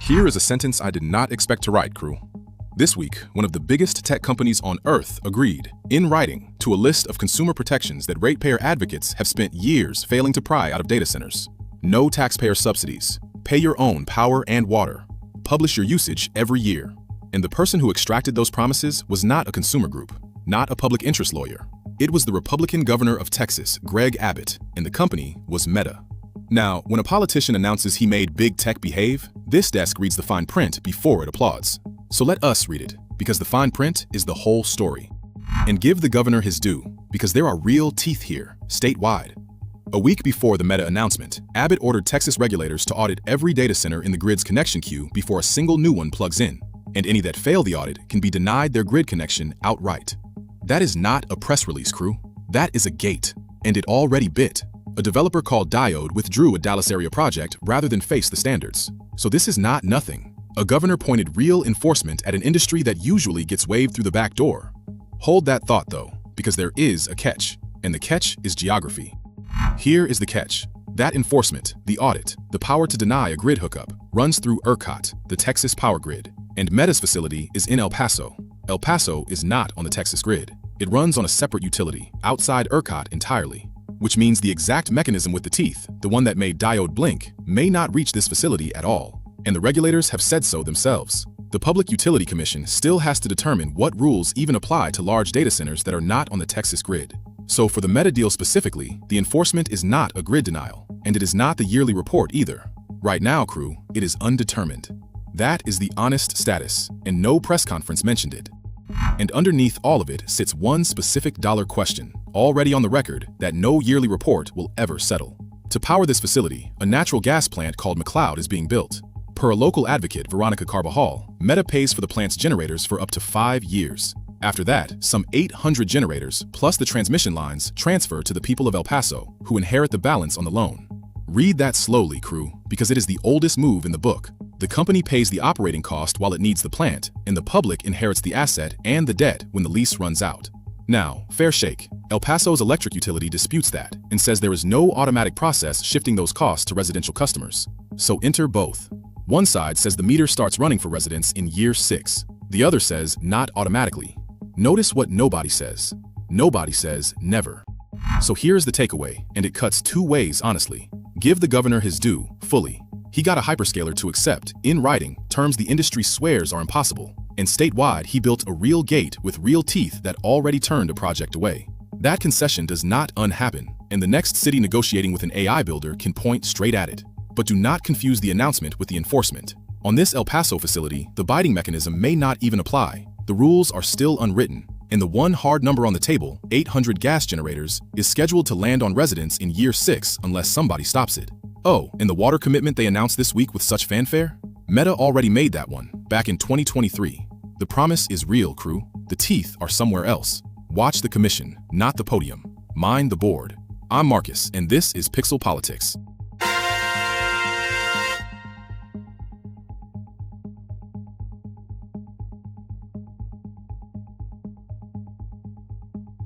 Here is a sentence I did not expect to write, crew. This week, one of the biggest tech companies on Earth agreed, in writing, to a list of consumer protections that ratepayer advocates have spent years failing to pry out of data centers. No taxpayer subsidies. Pay your own power and water. Publish your usage every year. And the person who extracted those promises was not a consumer group, not a public interest lawyer. It was the Republican governor of Texas, Greg Abbott, and the company was Meta. Now, when a politician announces he made big tech behave, this desk reads the fine print before it applauds. So let us read it, because the fine print is the whole story. And give the governor his due, because there are real teeth here, statewide. A week before the Meta announcement, Abbott ordered Texas regulators to audit every data center in the grid's connection queue before a single new one plugs in, and any that fail the audit can be denied their grid connection outright. That is not a press release, crew. That is a gate, and it already bit. A developer called Diode withdrew a Dallas area project rather than face the standards. So this is not nothing. A governor pointed real enforcement at an industry that usually gets waved through the back door. Hold that thought though, because there is a catch, and the catch is geography. Here is the catch. That enforcement, the audit, the power to deny a grid hookup, runs through ERCOT, the Texas power grid, and Meta's facility is in El Paso. El Paso is not on the Texas grid. It runs on a separate utility, outside ERCOT entirely, which means the exact mechanism with the teeth, the one that made Diode blink, may not reach this facility at all. And the regulators have said so themselves. The Public Utility Commission still has to determine what rules even apply to large data centers that are not on the Texas grid. So for the Meta deal specifically, the enforcement is not a grid denial, and it is not the yearly report either. Right now, crew, it is undetermined. That is the honest status, and no press conference mentioned it. And underneath all of it sits one specific dollar question, already on the record, that no yearly report will ever settle. To power this facility, a natural gas plant called McCloud is being built. Per a local advocate, Veronica Carbajal, Meta pays for the plant's generators for up to 5 years. After that, some 800 generators, plus the transmission lines, transfer to the people of El Paso, who inherit the balance on the loan. Read that slowly, crew, because it is the oldest move in the book. The company pays the operating cost while it needs the plant, and the public inherits the asset and the debt when the lease runs out. Now, fair shake. El Paso's electric utility disputes that and says there is no automatic process shifting those costs to residential customers. So enter both. One side says the meter starts running for residents in year 6. The other says not automatically. Notice what nobody says. Nobody says never. So here's the takeaway, and it cuts 2 ways honestly. Give the governor his due, fully. He got a hyperscaler to accept, in writing, terms the industry swears are impossible. And statewide, he built a real gate with real teeth that already turned a project away. That concession does not unhappen, and the next city negotiating with an AI builder can point straight at it. But do not confuse the announcement with the enforcement. On this El Paso facility, the biting mechanism may not even apply. The rules are still unwritten, and the one hard number on the table, 800 gas generators, is scheduled to land on residents in year 6 unless somebody stops it. Oh, and the water commitment they announced this week with such fanfare? Meta already made that one, back in 2023. The promise is real, crew. The teeth are somewhere else. Watch the commission, not the podium. Mind the board. I'm Marcus, and this is Pixel Politics.